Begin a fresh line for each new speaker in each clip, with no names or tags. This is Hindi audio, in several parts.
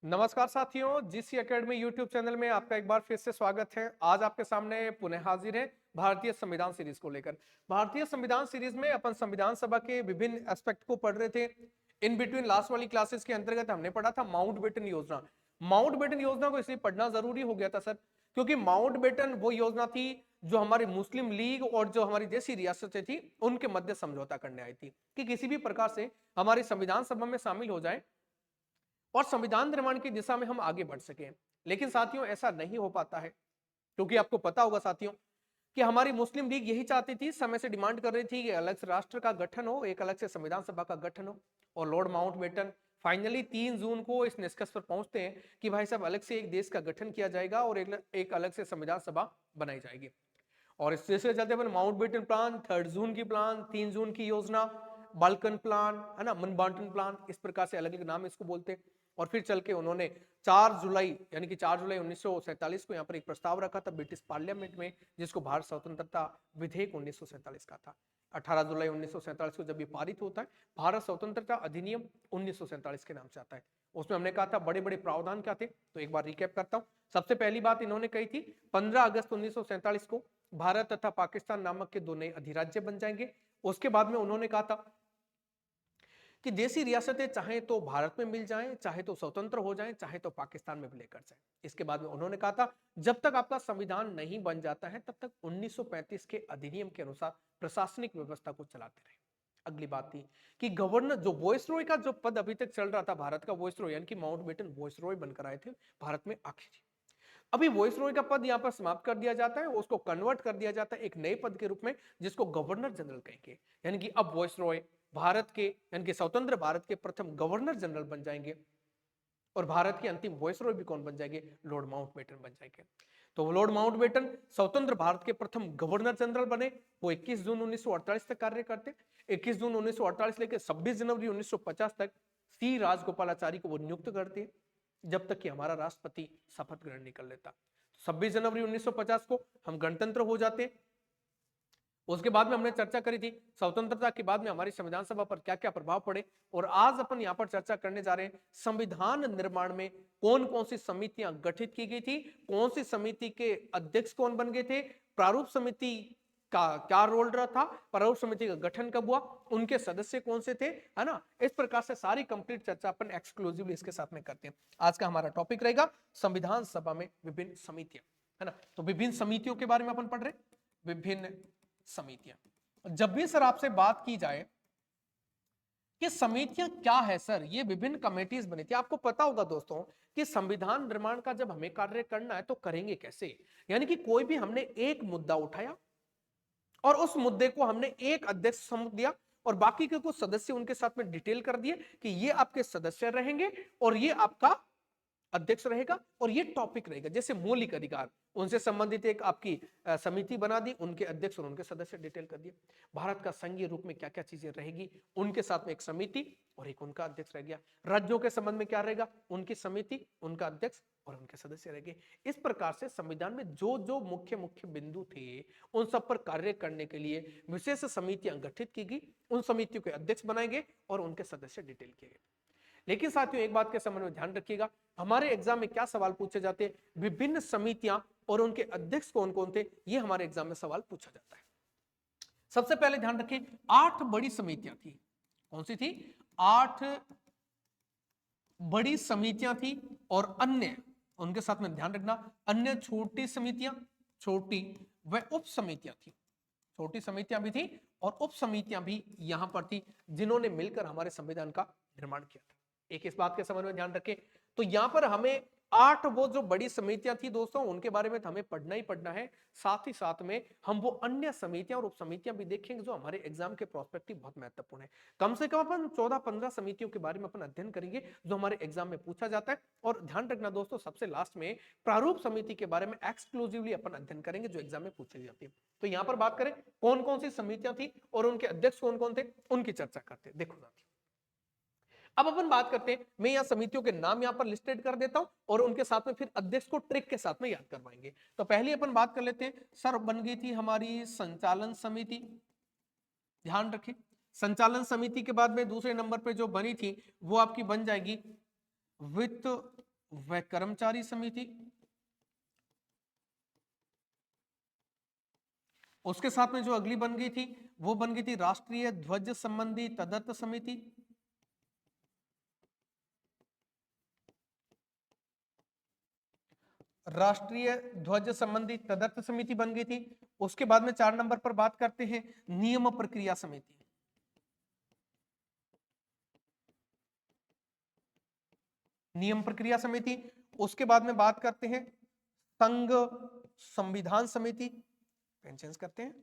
नमस्कार साथियों, जीसी एकेडमी यूट्यूब चैनल में आपका एक बार फिर से स्वागत है। आज आपके सामने पुनः हाजिर है भारतीय संविधान सीरीज को लेकर। भारतीय संविधान सीरीज में अपन संविधान सभा के विभिन्न एस्पेक्ट को पढ़ रहे थे। इन बिटवीन लास्ट वाली क्लासेस के अंतर्गत हमने पढ़ा था माउंटबेटन योजना। माउंटबेटन योजना को इसलिए पढ़ना जरूरी हो गया था सर, क्योंकि माउंटबेटन वो योजना थी जो हमारी मुस्लिम लीग और जो हमारी देशी रियासतें थी उनके मध्य समझौता करने आई थी कि किसी भी प्रकार से हमारी संविधान सभा में शामिल हो जाए और संविधान निर्माण की दिशा में हम आगे बढ़ सकें। लेकिन साथियों ऐसा नहीं हो पाता है, क्योंकि आपको पता होगा साथियों कि हमारी मुस्लिम लीग यही चाहती थी, समय से डिमांड कर रही थी कि अलग से राष्ट्र का गठन हो, एक अलग से संविधान सभा का गठन हो। और लॉर्ड माउंटबेटन फाइनली 3 जून को इस निष्कर्ष पर पहुंचते हैं कि भाई साहब अलग से एक देश का गठन किया जाएगा और एक अलग से संविधान सभा बनाई जाएगी। और इस सिलसिले चलते अपन माउंटबेटन प्लान, 3 जून की प्लान, 3 जून की योजना, बाल्कन प्लान, है ना, मनबाटन प्लान, इस प्रकार से अलग अलग नाम इसको बोलते हैं। और फिर चल के उन्होंने 4 जुलाई यानी कि 4 जुलाई 1947 को यहाँ पर एक प्रस्ताव रखा था ब्रिटिश पार्लियामेंट में, जिसको भारत स्वतंत्रता विधेयक 1947 का था। 18 जुलाई 1947 को जब ये पारित होता है, भारत स्वतंत्रता अधिनियम 1947 के नाम से आता है। उसमें हमने कहा था बड़े बड़े प्रावधान क्या थे, तो एक बार रिकैप करता हूं। सबसे पहली बात इन्होंने कही थी 15 अगस्त 1947 को भारत तथा पाकिस्तान नामक के 2 नए अधिराज्य बन जाएंगे। उसके बाद में उन्होंने कहा था कि देशी रियासतें चाहे तो भारत में मिल जाएं, चाहे तो स्वतंत्र हो जाएं, चाहे तो पाकिस्तान में भी लेकर जाएं। इसके बाद में उन्होंने कहा था जब तक आपका संविधान नहीं बन जाता है तब तक 1935 के अधिनियम के अनुसार प्रशासनिक व्यवस्था को चलाते रहे। अगली बात थी कि गवर्नर, जो वॉइसरॉय का जो पद अभी तक चल रहा था, भारत का वॉइसरॉय यानी कि माउंटबेटन वॉइसरॉय बनकर आए थे भारत में आखिरी। अभी वॉइसरॉय का पद यहाँ पर समाप्त कर दिया जाता है, उसको कन्वर्ट कर दिया जाता है एक नए पद के रूप में, जिसको गवर्नर जनरल कहेंगे। यानी कि अब वॉइसरॉय भारत के यानी कि स्वतंत्र भारत के प्रथम गवर्नर जनरल बन जाएंगे। और भारत के अंतिम वॉइसरॉय भी कौन बन जाएंगे? लॉर्ड माउंटबेटन बन जाएंगे। तो लॉर्ड माउंटबेटन स्वतंत्र भारत के प्रथम गवर्नर जनरल बने। वो 21 जून 1948 तक कार्य करते। 21 जून 1948 लेकर 26 जनवरी 1950 तक सी राजगोपालाचारी को वो नियुक्त करते, जब तक कि हमारा राष्ट्रपति शपथ ग्रहण नहीं कर लेता। 26 जनवरी 1950 को हम गणतंत्र हो जाते। उसके बाद में हमने चर्चा करी थी स्वतंत्रता के बाद में हमारी संविधान सभा पर क्या क्या प्रभाव पड़े। और आज अपन यहाँ पर चर्चा करने जा रहे हैं संविधान निर्माण में कौन कौन सी समितियां गठित की गई थी, कौन सी समिति के अध्यक्ष कौन बन गए थे, प्रारूप समिति का क्या रोल रहा था, प्रारूप समिति का गठन कब हुआ, उनके सदस्य कौन से थे, है ना। इस प्रकार से सारी कंप्लीट चर्चा अपन एक्सक्लूसिवली इसके साथ में करते हैं। आज का हमारा टॉपिक रहेगा संविधान सभा में विभिन्न समितियां, है ना। तो विभिन्न समितियों के बारे में अपन पढ़ रहे, विभिन्न समितियां। जब भी सर आपसे बात की जाए कि समितियां क्या है सर, ये विभिन्न कमेटीज बनी थी। आपको पता होगा दोस्तों कि संविधान निर्माण का जब हमें कार्य करना है तो करेंगे कैसे। यानी कि कोई भी हमने एक मुद्दा उठाया और उस मुद्दे को हमने एक अध्यक्ष सौंप दिया और बाकी के कुछ सदस्य उनके साथ में डिटेल कर दिए कि ये आपके सदस्य रहेंगे और ये आपका अध्यक्ष रहेगा और ये टॉपिक रहेगा। जैसे मौलिक अधिकार, उनसे संबंधित एक आपकी समिति बना दी, उनके अध्यक्ष और उनके सदस्य डिटेल कर दिए। भारत का संघीय रूप में क्या क्या चीजें रहेगी, उनके साथ में एक समिति और एक उनका अध्यक्ष रह गया। राज्यों के संबंध में क्या रहेगा, उनकी समिति, उनका अध्यक्ष और उनके सदस्य रहेंगे। इस प्रकार से संविधान में जो जो मुख्य मुख्य बिंदु थे उन सब पर कार्य करने के लिए विशेष समितियां गठित की गई। उन समितियों के अध्यक्ष बनाए गए और उनके सदस्य डिटेल किए गए। लेकिन साथियों एक बात के संबंध में ध्यान रखिएगा, हमारे एग्जाम में क्या सवाल पूछे जाते हैं, विभिन्न समितियां और उनके अध्यक्ष कौन कौन थे, ये हमारे एग्जाम में सवाल पूछा जाता है। सबसे पहले ध्यान रखिए 8 बड़ी समितियां थी। कौन सी थी? 8 बड़ी समितियां थी और अन्य, उनके साथ में ध्यान रखना, अन्य छोटी समितियां, छोटी व उप समितियां थी। छोटी समितियां भी थी और उप समितियां भी यहां पर थी, जिन्होंने मिलकर हमारे संविधान का निर्माण किया था। एक इस बात के संबंध में ध्यान रखें, तो यहां पर हमें 8 वो जो बड़ी समितियां थी दोस्तों, उनके बारे में तो हमें पढ़ना ही पढ़ना है। साथ ही साथ में हम वो अन्य समितियां और उप समितियां भी देखेंगे जो हमारे एग्जाम के प्रोस्पेक्टिव बहुत महत्वपूर्ण है। कम से कम अपन 14-15 समितियों के बारे में अपन अध्ययन करेंगे जो हमारे एग्जाम में पूछा जाता है। और ध्यान रखना दोस्तों, सबसे लास्ट में प्रारूप समिति के बारे में एक्सक्लूसिवली अपन अध्ययन करेंगे जो एग्जाम में पूछी जाती है। तो यहां पर बात करें कौन कौन सी समितियां थी और उनके अध्यक्ष कौन कौन थे, उनकी चर्चा करते हैं। देखो साथियों, अब अपन बात करते हैं, मैं यहां समितियों के नाम यहां पर लिस्टेड कर देता हूं और उनके साथ में फिर अध्यक्ष को ट्रिक के साथ में याद करवाएंगे। तो पहले अपन बात कर लेते हैं सर, बन गई थी हमारी संचालन समिति। ध्यान रखें, संचालन समिति के बाद में दूसरे नंबर पे जो बनी थी वो आपकी बन जाएगी वित्त व कर्मचारी समिति। उसके साथ में जो अगली बन गई थी वो बन गई थी राष्ट्रीय ध्वज संबंधी तदर्थ समिति। राष्ट्रीय ध्वज संबंधी तदर्थ समिति बन गई थी। उसके बाद में 4 नंबर पर बात करते हैं नियम प्रक्रिया समिति। नियम प्रक्रिया समिति। उसके बाद में बात करते हैं संघ संविधान समिति। पेन चेंज करते हैं।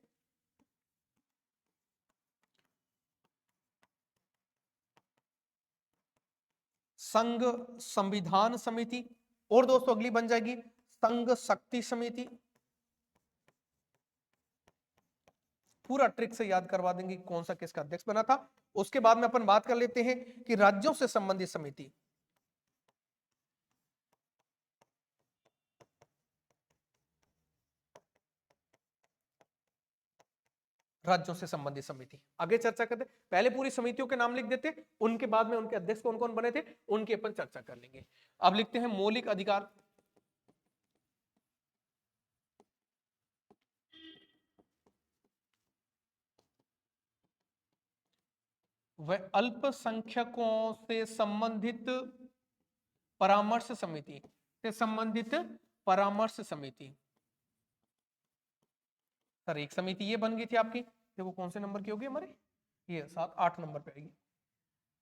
संघ संविधान समिति। और दोस्तों अगली बन जाएगी संघ शक्ति समिति। पूरा ट्रिक से याद करवा देंगे कौन सा किसका अध्यक्ष बना था। उसके बाद में अपन बात कर लेते हैं कि राज्यों से संबंधित समिति। राज्यों से संबंधित समिति आगे चर्चा करते। पहले पूरी समितियों के नाम लिख देते, उनके बाद में उनके अध्यक्ष कौन कौन बने थे उनकी अपन चर्चा कर लेंगे। अब लिखते हैं मौलिक अधिकार। वह अल्पसंख्यकों से संबंधित परामर्श समिति। से संबंधित परामर्श समिति। सर एक समिति ये बन गई थी आपकी, देखो कौन से नंबर की होगी हमारी, ये 7-8 नंबर पे आएगी।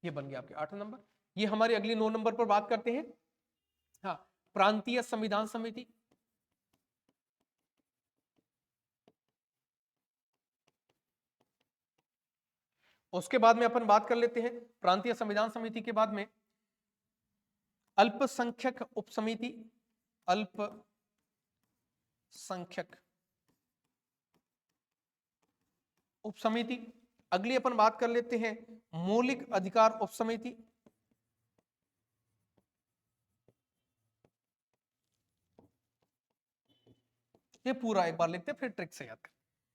ये बन गया आपके 8 नंबर। ये हमारी अगली 9 नंबर पर बात करते हैं हाँ प्रांतीय संविधान समिति। उसके बाद में अपन बात कर लेते हैं प्रांतीय संविधान समिति के बाद में अल्पसंख्यक उपसमिति। अल्पसंख्यक उपसमिति। अगली अपन बात कर लेते हैं मौलिक अधिकार उपसमिति। ये पूरा एक बार लिखते हैं फिर ट्रिक से याद कर।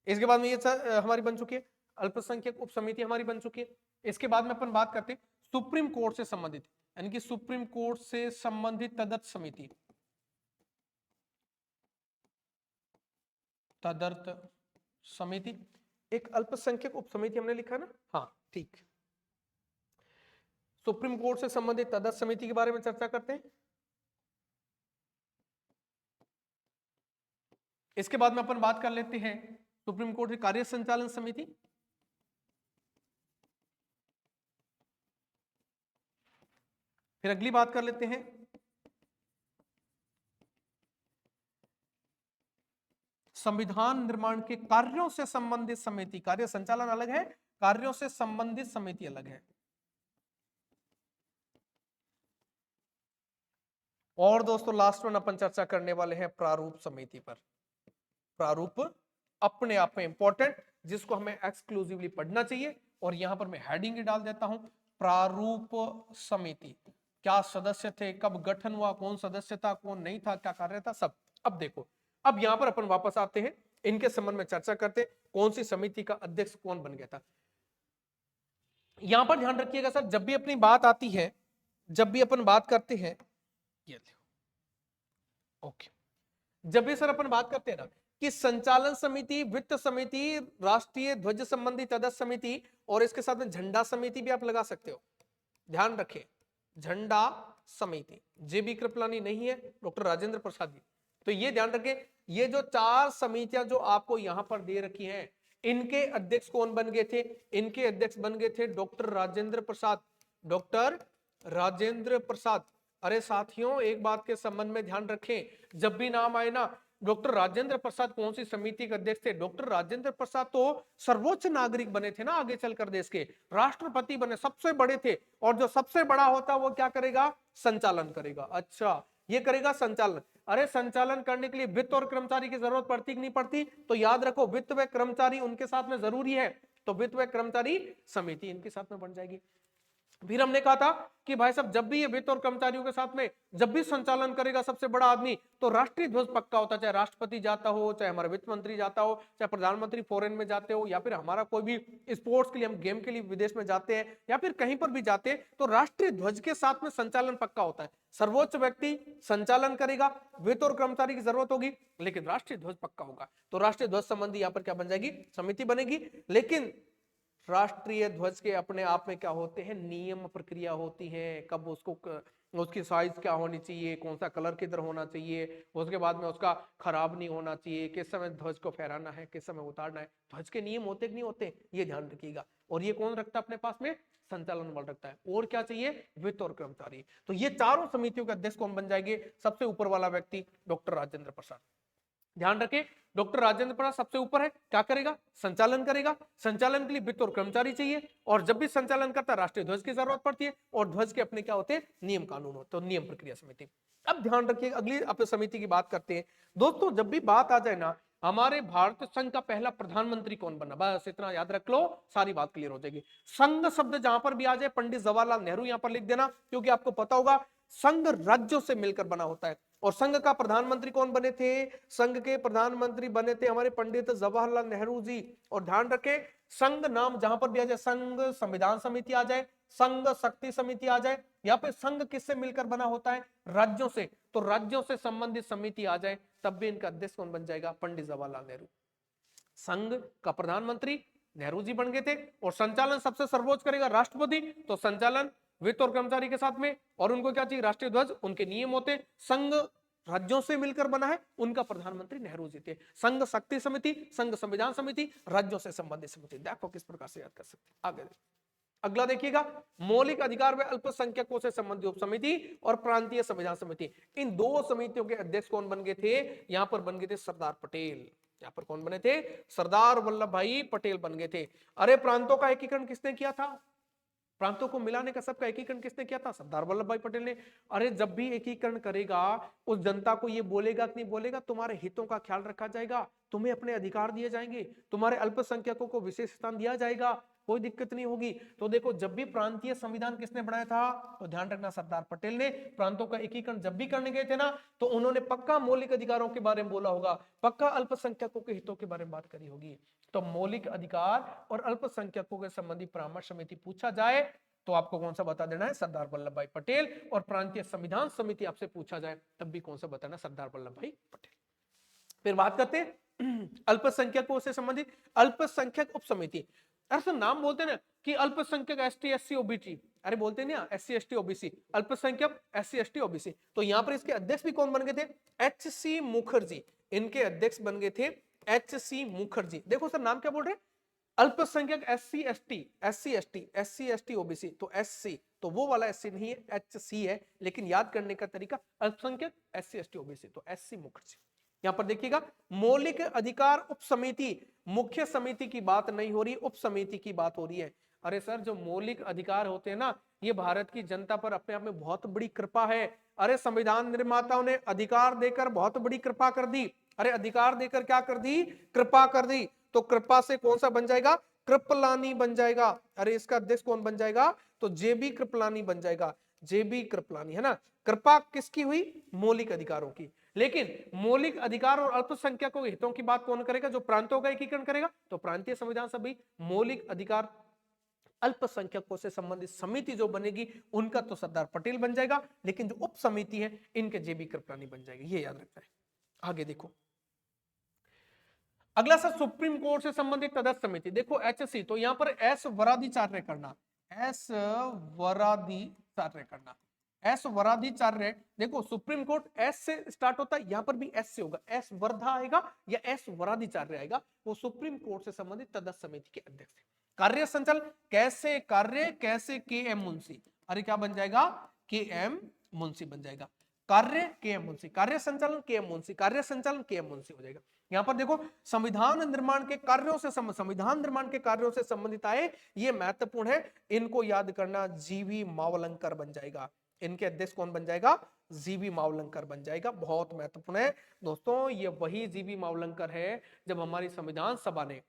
इसके बाद में ये हमारी बन चुकी है अल्पसंख्यक उपसमिति हमारी बन चुकी है। इसके बाद में अपन बात करते हैं सुप्रीम कोर्ट से संबंधित, यानी कि सुप्रीम कोर्ट से संबंधित तदर्थ समिति। तदर्थ समिति एक अल्पसंख्यक उपसमिति हमने लिखा ना, हाँ ठीक। सुप्रीम कोर्ट से संबंधित तदर्थ समिति के बारे में चर्चा करते हैं। इसके बाद में अपन बात कर लेते हैं सुप्रीम कोर्ट की कार्य संचालन समिति। फिर अगली बात कर लेते हैं संविधान निर्माण के कार्यों से संबंधित समिति। कार्य संचालन अलग है, कार्यों से संबंधित समिति अलग है। और दोस्तों लास्ट में अपन चर्चा करने वाले हैं प्रारूप समिति पर। प्रारूप अपने आप में इंपॉर्टेंट, जिसको हमें एक्सक्लूसिवली पढ़ना चाहिए। और यहां पर मैं हेडिंग ही डाल देता हूं प्रारूप समिति। क्या सदस्य थे, कब गठन हुआ, कौन सदस्य था, कौन नहीं था, क्या कार्य था, सब। अब देखो, अब यहां पर अपन वापस आते हैं, इनके संबंध में चर्चा करते हैं कौन सी समिति का अध्यक्ष कौन बन गया था। यहां पर ध्यान रखिएगा सर, जब भी अपनी बात आती है, जब भी अपन बात करते हैं, ये देखो ओके, जब भी सर अपन बात करते हैं ना कि संचालन समिति, वित्त समिति, राष्ट्रीय ध्वज संबंधी तदर्थ समिति, और इसके साथ में झंडा समिति भी आप लगा सकते हो। ध्यान रखें, झंडा समिति जेबी कृपलानी नहीं है, डॉक्टर राजेंद्र प्रसाद जी। तो ये ध्यान रखें, ये जो 4 समितियां जो आपको यहां पर दे रखी हैं, इनके अध्यक्ष कौन बन गए थे? इनके अध्यक्ष बन गए थे डॉक्टर राजेंद्र प्रसाद। डॉक्टर राजेंद्र प्रसाद। अरे साथियों, एक बात के संबंध में ध्यान रखें, जब भी नाम आए ना, डॉक्टर राजेंद्र प्रसाद कौन सी समिति के अध्यक्ष थे? डॉक्टर राजेंद्र प्रसाद तो सर्वोच्च नागरिक बने थे ना आगे चलकर, देश के राष्ट्रपति बने, सबसे बड़े थे। और जो सबसे बड़ा होता वो क्या करेगा? संचालन करेगा। अच्छा, ये करेगा संचालन। अरे संचालन करने के लिए वित्त और कर्मचारी की जरूरत पड़ती कि नहीं पड़ती? तो याद रखो, वित्त व कर्मचारी उनके साथ में जरूरी है, तो वित्त व कर्मचारी समिति इनके साथ में बन जाएगी। फिर हमने कहा था कि भाई साहब जब भी ये वित्त और कर्मचारियों के साथ में जब भी संचालन करेगा सबसे बड़ा आदमी, तो राष्ट्रीय ध्वज पक्का होता है, चाहे राष्ट्रपति जाता हो, चाहे हमारा वित्त मंत्री जाता हो, चाहे प्रधानमंत्री फॉरेन में जाते हो, या फिर हमारा कोई भी स्पोर्ट्स के लिए, हम गेम के लिए विदेश में जाते हैं, या फिर कहीं पर भी जाते हैं, तो राष्ट्रीय ध्वज के साथ में संचालन पक्का होता है। सर्वोच्च व्यक्ति संचालन करेगा, वित्त और कर्मचारी की जरूरत होगी, लेकिन राष्ट्रीय ध्वज पक्का होगा। तो राष्ट्रीय ध्वज संबंधी यहाँ पर क्या बन जाएगी, समिति बनेगी। लेकिन राष्ट्रीय ध्वज के अपने आप में क्या होते हैं, नियम प्रक्रिया होती है, कब उसको उसकी साइज क्या होनी चाहिए, कौन सा कलर किधर होना चाहिए, उसके बाद में उसका खराब नहीं होना चाहिए, किस समय ध्वज को फहराना है, किस समय उतारना है, ध्वज के नियम होते कि नहीं होते, ये ध्यान रखिएगा। और ये कौन रखता है अपने पास में, संचालन बल रखता है। और क्या चाहिए, वित्त और कर्मचारी। तो ये चारों समितियों के अध्यक्ष कौन बन जाएंगे, सबसे ऊपर वाला व्यक्ति डॉक्टर राजेंद्र प्रसाद। ध्यान रखें, डॉक्टर राजेंद्र प्रसाद सबसे ऊपर है, क्या करेगा, संचालन करेगा। संचालन के लिए वित्त और कर्मचारी चाहिए, और जब भी संचालन करता है राष्ट्रीय ध्वज की जरूरत पड़ती है, और ध्वज के अपने क्या होते हैं, नियम कानून होते हैं, नियम प्रक्रिया समिति। अब ध्यान रखिए, अगली अपने समिति की बात करते हैं दोस्तों। जब भी बात आ जाए ना, हमारे भारत संघ का पहला प्रधानमंत्री कौन बना, बस इतना याद रख लो, सारी बात क्लियर हो जाएगी। संघ शब्द जहां पर भी आ जाए, पंडित जवाहरलाल नेहरू यहां पर लिख देना, क्योंकि आपको पता होगा संघ राज्यों से मिलकर बना होता है। और संघ का प्रधानमंत्री कौन बने थे, संघ के प्रधानमंत्री बने थे हमारे पंडित जवाहरलाल नेहरू जी। और ध्यान रखें, संघ नाम जहां पर भी आ जाए, संघ संविधान समिति आ जाए, संघ शक्ति समिति आ जाए, या फिर संघ किससे मिलकर बना होता है, राज्यों से, तो राज्यों से संबंधित समिति आ जाए, तब भी इनका अध्यक्ष कौन बन जाएगा, पंडित जवाहरलाल नेहरू। संघ का प्रधानमंत्री नेहरू जी बन गए थे, और संचालन सबसे सर्वोच्च करेगा राष्ट्रपति, तो संचालन वित्त और कर्मचारी के साथ में। और उनको क्या चाहिए, राष्ट्रीय ध्वज, उनके नियम होते। संघ राज्यों से मिलकर बना है, उनका प्रधानमंत्री नेहरू जी थे। संघ शक्ति समिति, संघ संविधान समिति, राज्यों से संबंधित समिति। देखो किस प्रकार से याद कर सकते हैं। आगे अगला देखिएगा, मौलिक अधिकार व अल्पसंख्यकों से संबंधित उप समिति और प्रांतीय संविधान समिति। इन दो समितियों के अध्यक्ष कौन बन गए थे, यहां पर बन गए थे सरदार पटेल। यहां पर कौन बने थे, सरदार वल्लभ भाई पटेल बन गए थे। अरे प्रांतों का एकीकरण किसने किया था, प्रांतों को मिलाने का, सबका एकीकरण किसने किया था, सरदार वल्लभ भाई पटेल ने। अरे जब भी एकीकरण करेगा, उस जनता को ये बोलेगा कि नहीं बोलेगा, तुम्हारे हितों का ख्याल रखा जाएगा, तुम्हें अपने अधिकार दिए जाएंगे, तुम्हारे अल्पसंख्यकों को विशेष स्थान दिया जाएगा, कोई दिक्कत नहीं होगी। तो देखो, जब भी प्रांतीय संविधान किसने बनाया था, तो ध्यान रखना सरदार पटेल ने। प्रांतों का एकीकरण जब भी करने गए थे ना, तो उन्होंने पक्का मौलिक अधिकारों के बारे में बोला होगा, पक्का अल्पसंख्यकों के हितों के बारे में बात करी होगी। तो मौलिक अधिकार और अल्पसंख्यकों के संबंधी परामर्श समिति पूछा जाए, तो आपको कौन सा बता देना है, सरदार वल्लभ भाई पटेल। और प्रांतीय संविधान समिति आपसे पूछा जाए, तब भी कौन सा बताना, सरदार वल्लभ भाई पटेल। फिर बात करते हैं अल्पसंख्यकों से संबंधित अल्पसंख्यक उप समिति। अरे नाम बोलते हैं ना कि अल्पसंख्यक एसटी एससी ओबीसी, अरे बोलते हैं ना एससी एसटी ओबीसी, अल्पसंख्यक एससी एसटी ओबीसी। तो यहां पर इसके अध्यक्ष भी कौन बन गए थे, एच सी मुखर्जी। इनके अध्यक्ष बन गए थे एच सी मुखर्जी। देखो सर नाम क्या बोल रहे हैं, अल्पसंख्यक SC ST, SC ST, SC ST OBC, तो एससी तो वो वाला एससी नहीं है, एच सी है, लेकिन याद करने का तरीका अल्पसंख्यक एससी एसटी ओबीसी, तो एससी मुखर्जी। यहां पर देखिएगा, मौलिक अधिकार उप समिति, मुख्य समिति की बात नहीं हो रही, उप समिति की बात हो रही है। अरे सर, जो मौलिक अधिकार होते हैं ना, ये भारत की जनता पर अपने आप में बहुत बड़ी कृपा है। अरे संविधान निर्माताओं ने अधिकार देकर बहुत बड़ी कृपा कर दी। अरे अधिकार देकर क्या कर दी, कृपा कर दी। तो कृपा से कौन सा बन जाएगा, कृपलानी बन जाएगा। अरे इसका अध्यक्ष कौन बन जाएगा, तो जेबी कृपलानी बन जाएगा, जेबी कृपलानी, है ना। कृपा किसकी हुई, मौलिक अधिकारों की। लेकिन मौलिक अधिकार और अल्पसंख्यकों के हितों की बात कौन करेगा, जो प्रांतों का एकीकरण करेगा, तो प्रांतीय संविधान सभा। मौलिक अधिकार अल्पसंख्यकों से संबंधित समिति जो बनेगी, उनका तो सरदार पटेल बन जाएगा, लेकिन जो उप समिति है, इनके जेबी कृपलानी बन जाएगी, ये याद रखना है। आगे देखो, अगला सर सुप्रीम कोर्ट से संबंधित तदस्थ समिति। देखो एचसी, तो यहां पर एस वरादिचार्य करना, एस वरादिचार्य करना, एस वरादिचार्य। देखो सुप्रीम कोर्ट एस से स्टार्ट होता है, यहां पर भी एस से होगा, एस वर्धा आएगा या एस वरादिचार्य आएगा, वो सुप्रीम कोर्ट से संबंधित तदस्थ समिति के अध्यक्ष है। कार्य संचालन कैसे, कार्य कैसे के एम मुंशी, अरे क्या बन जाएगा, के एम मुंशी बन जाएगा। कार्य के एम मुंशी, कार्य संचालन के एम मुंशी, कार्य संचालन के एम मुंशी हो जाएगा। यहां पर देखो संविधान निर्माण के कार्यों से संविधान निर्माण के कार्यों से संबंधित आए, ये महत्वपूर्ण है, इनको याद करना, जीवी मावलंकर बन जाएगा। इनके अध्यक्ष कौन बन जाएगा, जीवी मावलंकर बन जाएगा, बहुत महत्वपूर्ण है दोस्तों। ये वही जीवी मावलंकर है जब हमारी संविधान सभा ने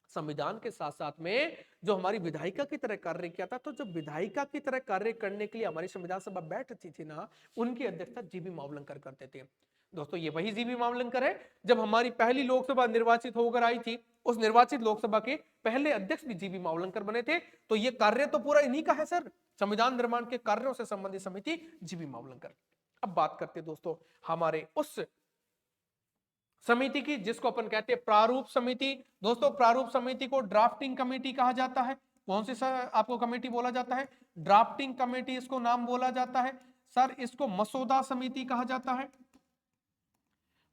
संविधान के साथ साथ में जो हमारी विधायिका की तरह कार्य किया था, तो जब विधायिका की तरह कार्य करने के लिए हमारी संविधान सभा बैठती थी ना, उनकी अध्यक्षता जीबी मावलंकर करते थे। दोस्तों ये वही जीबी मावलंकर है जब हमारी पहली लोकसभा निर्वाचित होकर आई थी, उस निर्वाचित लोकसभा के पहले अध्यक्ष भी जीबी मावलंकर बने थे। तो ये कार्य तो पूरा इन्हीं का है सर, संविधान निर्माण के कार्यों से संबंधित समिति जीबी मावलंकर। अब बात करते हैं दोस्तों हमारे उस समिति की जिसको अपन कहते हैं प्रारूप समिति। दोस्तों प्रारूप समिति को ड्राफ्टिंग कमेटी कहा जाता है। कौन सी सर आपको कमेटी बोला जाता है? ड्राफ्टिंग कमेटी इसको नाम बोला जाता है। सर इसको मसौदा समिति कहा जाता है,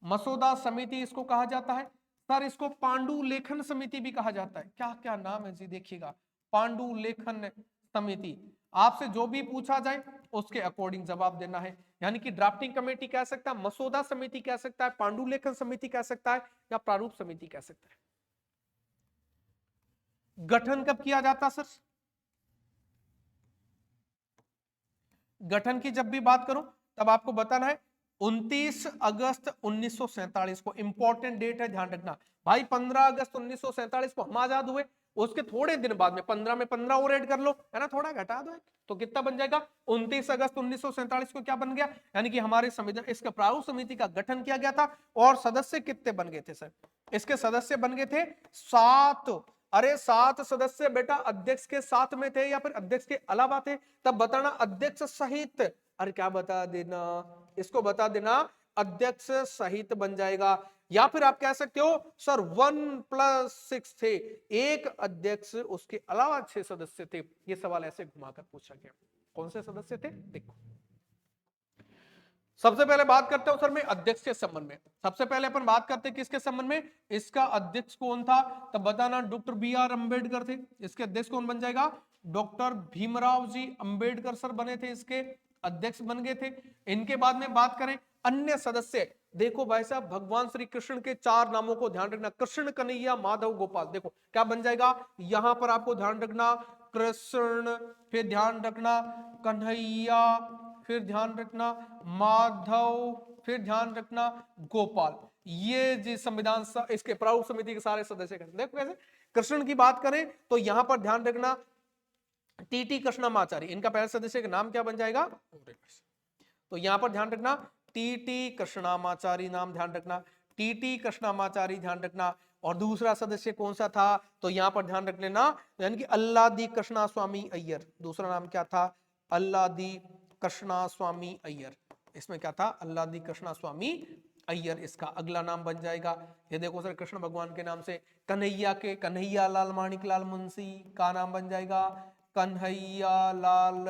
मसौदा समिति इसको कहा जाता है। सर इसको पांडुलेखन समिति भी कहा जाता है। क्या क्या नाम है जी, देखिएगा, पांडुलेखन समिति। आपसे जो भी पूछा जाए उसके अकॉर्डिंग जवाब देना है। यानी कि ड्राफ्टिंग कमेटी कह सकता है, मसौदा समिति कह सकता है, पांडुलेखन समिति कह सकता है, या प्रारूप समिति कह सकता है। गठन कब किया जाता सर? गठन की जब भी बात करूं तब आपको बताना है 29 अगस्त 1947 को। इंपॉर्टेंट डेट है, ध्यान रखना भाई। 15 अगस्त 1947 को हम आजाद हुए, उसके थोड़े दिन बाद में 15 में 15 और ऐड कर लो, है ना, थोड़ा घटा दो, तो कितना बन जाएगा? 29 अगस्त 1947 को क्या बन गया? यानी कि हमारे संविधान इसका प्रारूप समिति का गठन किया गया था। और सदस्य कितने बन गए थे सर? इसके सदस्य बन गए थे 7। अरे 7 सदस्य बेटा अध्यक्ष के साथ में थे या फिर अध्यक्ष के अलावा थे? तब बताना अध्यक्ष सहित। अरे क्या बता देना, इसको बता देना अध्यक्ष सहित बन जाएगा। या फिर आप कह सकते हो सर 1+6 थे, एक अध्यक्ष उसके अलावा 6 सदस्य थे। ये सवाल ऐसे घुमाकर पूछा गया। कौन से सदस्य थे? देखो सबसे पहले बात करते हैं सर मैं अध्यक्ष के संबंध में। सबसे पहले अपन बात करते हैं किसके संबंध में? इसका अध्यक्ष कौन था? तब बताना डॉक्टर बी.आर. अंबेडकर थे। इसके अध्यक्ष कौन बन जाएगा? डॉक्टर भीमराव जी अंबेडकर सर बने थे, इसके अध्यक्ष बन गए थे। इनके बाद में बात करें अन्य सदस्य, देखो भाई साहब भगवान श्री कृष्ण के 4 नामों को ध्यान रखना, कृष्ण, कन्हैया, माधव, गोपाल। देखो क्या बन जाएगा, यहां पर आपको ध्यान रखना कृष्ण, फिर ध्यान रखना कन्हैया, फिर ध्यान रखना माधव, फिर ध्यान रखना गोपाल। ये जी संविधान इसके प्रारूप समिति के सारे सदस्य। देखो कैसे, कृष्ण की बात करें तो यहां पर ध्यान रखना टी कृष्णमाचारी, इनका पहले सदस्य का नाम क्या बन जाएगा? तो यहां पर ध्यान रखना टी कृष्णमाचारी नाम ध्यान रखना, टी कृष्णमाचारी ध्यान रखना। और दूसरा सदस्य कौन सा था? तो यहां पर ध्यान रख लेना यानी कि अल्लादी कृष्णा स्वामी अय्यर। दूसरा नाम क्या था? अल्लादी कृष्णा स्वामी अय्यर। इसमें क्या था? अल्लादी कृष्णा स्वामी अय्यर इसका अगला नाम बन जाएगा। ये देखो सर कृष्ण भगवान के नाम से कन्हैया के कन्हैया लाल माणिक लाल मुंशी का नाम बन जाएगा कन्हैया लाल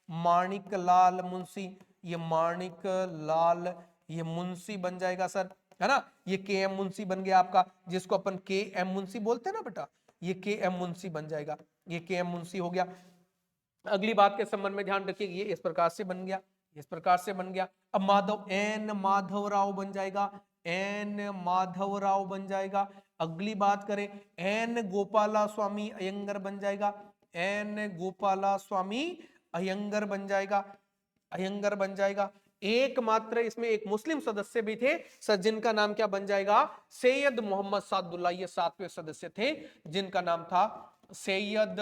माणिक लाल मुंशी। ये माणिक लाल ये मुंशी बन जाएगा सर, है ना। ये के एम मुंशी बन गया आपका, जिसको अपन के एम मुंशी बोलते हैं ना बेटा, ये के एम मुंशी बन जाएगा, ये के एम मुंशी हो गया। अगली बात के संबंध में ध्यान रखिए, ये इस प्रकार से बन गया, इस प्रकार से बन गया। अब माधव एन माधव राव बन जाएगा, एन माधव राव बन जाएगा। अगली बात करें एन गोपाला स्वामी अयंगर बन जाएगा, एन गोपाला स्वामी अयंगर बन जाएगा, अयंगर बन जाएगा। एकमात्र इसमें एक मुस्लिम सदस्य भी थे सर, जिनका नाम क्या बन जाएगा? सैयद मोहम्मद सादुल्ला। ये 7वें सदस्य थे जिनका नाम था सैयद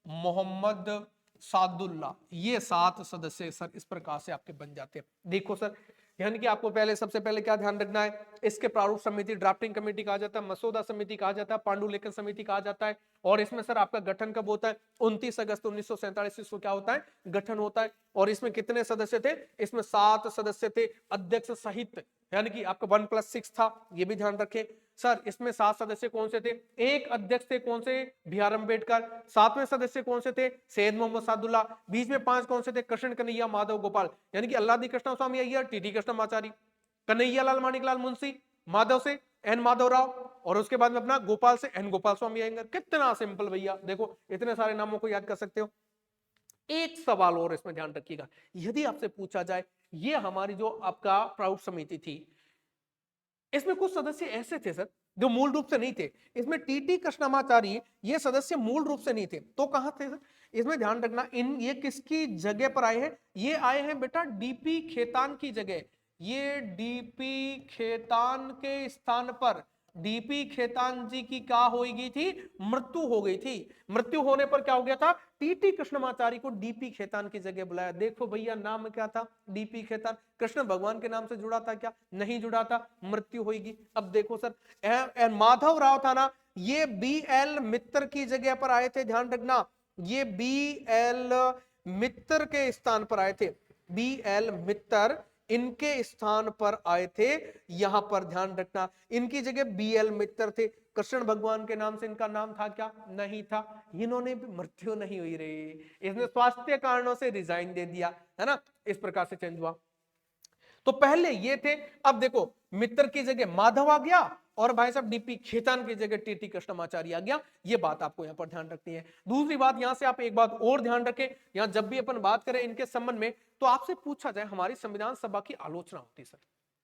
मोहम्मद सादुल्ला। ये 7 सदस्य सर इस प्रकार से आपके बन जाते हैं। देखो सर यानी कि आपको पहले सबसे पहले क्या ध्यान रखना है, इसके प्रारूप समिति ड्राफ्टिंग कमेटी कहा जाता है, मसौदा समिति कहा जाता है, पांडुलेखन समिति कहा जाता है। और इसमें सर आपका गठन कब होता है? 29 अगस्त 1947 को क्या होता है? गठन होता है। और इसमें कितने सदस्य थे? इसमें 7 सदस्य थे अध्यक्ष सहित, यानी कि आपका 1+6 था, ये भी ध्यान रखें सर। इसमें 7 सदस्य कौन से थे? एक अध्यक्ष थे कौन से? बी.आर. अंबेडकर। 7वें सदस्य कौन से थे? सैयद मोहम्मद सादुल्ला। बीच में 5 कौन से थे? कृष्ण, कन्हैया, माधव, गोपाल, यानी कि अल्लादी कृष्ण स्वामी अय्यर, टी कृष्णमाचारी, कन्हैया लाल माणिक लाल मुंशी, माधव से एन माधव राव, और उसके बाद में अपना गोपाल से एन गोपाल स्वामी अयंगर। कितना सिंपल भैया, देखो इतने सारे नामों को याद कर सकते हो। एक सवाल और इसमें ध्यान रखिएगा, यदि आपसे पूछा जाए ये हमारी जो आपका प्रारूप समिति थी, इसमें कुछ सदस्य ऐसे थे सर जो मूल रूप से नहीं थे। इसमें टी कृष्णमाचारी ये सदस्य मूल रूप से नहीं थे, तो कहां थे सर? इसमें ध्यान रखना इन ये किसकी जगह पर आए हैं? ये आए हैं बेटा डीपी खेतान की जगह। ये डीपी खेतान के स्थान पर डीपी खेतान जी की क्या हो गई थी, मृत्यु हो गई थी। मृत्यु होने पर क्या हो गया था, टीटी कृष्णमाचारी को डीपी खेतान की जगह बुलाया। देखो भैया नाम क्या था, डीपी खेतान, कृष्ण भगवान के नाम से जुड़ा था क्या, नहीं जुड़ा था, मृत्यु होगी। अब देखो सर, माधव राव था ना, ये बी एल मित्तर की जगह पर आए थे, ध्यान रखना, ये बी एल मित्तर के स्थान पर आए थे, बी एल मित्तर इनके स्थान पर आए थे। यहां पर ध्यान रखना, इनकी जगह बी एल मित्तर थे। कृष्ण भगवान के नाम से इनका नाम था क्या, नहीं था। इन्होंने भी मृत्यु नहीं हुई रे, इसने स्वास्थ्य कारणों से रिजाइन दे दिया, है ना, इस प्रकार से चेंज हुआ। तो पहले ये थे, अब देखो मित्र की जगह माधव आ गया और भाई साहब डीपी खेतान की जगह टीटी कृष्णमाचारी आ गया। ये बात आपको यहां पर ध्यान रखनी है। दूसरी बात यहां से आप एक बात और ध्यान रखें, यहां जब भी अपन बात करें इनके संबंध में, तो आपसे पूछा जाए हमारी संविधान सभा की आलोचना होती है सर,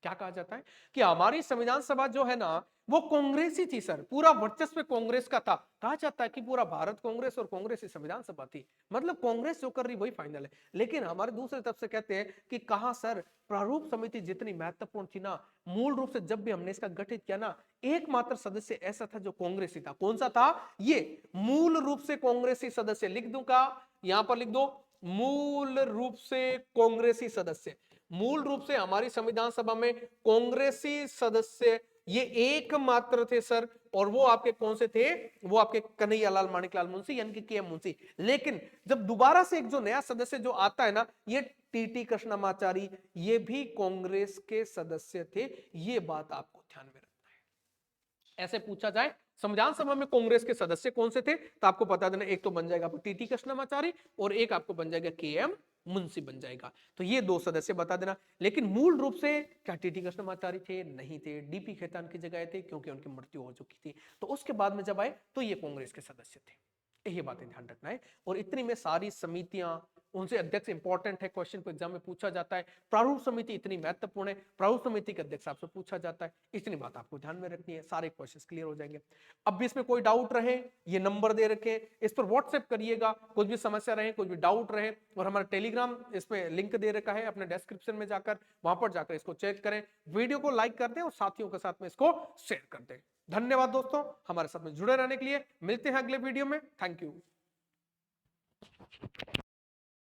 क्या कहा जाता है कि हमारी संविधान सभा जो है ना वो कांग्रेसी थी सर, पूरा वर्चस्व कांग्रेस का था। कहा जाता है कि पूरा भारत कांग्रेस और कांग्रेस की संविधान सभा थी, मतलब कांग्रेस जो कर रही वही फाइनल है। लेकिन हमारे दूसरे तरफ से कहते हैं कि कहा सर, प्रारूप समिति जितनी महत्वपूर्ण थी ना, मूल रूप से जब भी हमने इसका गठित किया ना, एकमात्र सदस्य ऐसा था जो कांग्रेसी था। कौन सा था, ये मूल रूप से कांग्रेसी सदस्य, लिख दूं का, यहां पर लिख दो, मूल रूप से कांग्रेसी सदस्य। मूल रूप से हमारी संविधान सभा में कांग्रेसी सदस्य ये एकमात्र थे सर, और वो आपके कौन से थे, वो आपके कन्हैयालाल माणिकलाल मुंशी यानी कि के एम मुंशी। लेकिन जब दोबारा से एक जो नया सदस्य जो आता है ना, ये टीटी कृष्णमाचारी, ये भी कांग्रेस के सदस्य थे। ये बात आपको ध्यान में रखना है। ऐसे पूछा जाए संविधान सभा में कांग्रेस के सदस्य कौन से थे, तो आपको बता देना, एक तो बन जाएगा टीटी कृष्णमाचारी और एक आपको बन जाएगा के एम मुंशी बन जाएगा। तो ये दो सदस्य बता देना। लेकिन मूल रूप से क्या टीटी कृष्णमाचारी थे, नहीं थे, डीपी खेतान की जगह थे क्योंकि उनकी मृत्यु हो चुकी थी। तो उसके बाद में जब आए तो ये कांग्रेस के सदस्य थे। ये बातें ध्यान रखना है। और इतनी में सारी समितियां, उनसे अध्यक्ष इंपॉर्टेंट है, क्वेश्चन को एग्जाम में पूछा जाता है। प्रारूप समिति इतनी महत्वपूर्ण है, प्रारूप समिति के अध्यक्ष आपसे पूछा जाता है। इतनी बात आपको ध्यान में रखनी है, सारे क्वेश्चंस क्लियर हो जाएंगे। अब भी इसमें कोई डाउट रहे, ये नंबर दे रखे, इस पर व्हाट्सएप करिएगा, कुछ भी समस्या रहे, कुछ भी डाउट रहे। और हमारा टेलीग्राम इसमें लिंक दे रखा है अपने डिस्क्रिप्शन में जाकर, वहां पर जाकर इसको चेक करें। वीडियो को लाइक कर दें और साथियों के साथ में इसको शेयर कर दें। धन्यवाद दोस्तों, हमारे साथ में जुड़े रहने के लिए। मिलते हैं अगले वीडियो में। Thank you.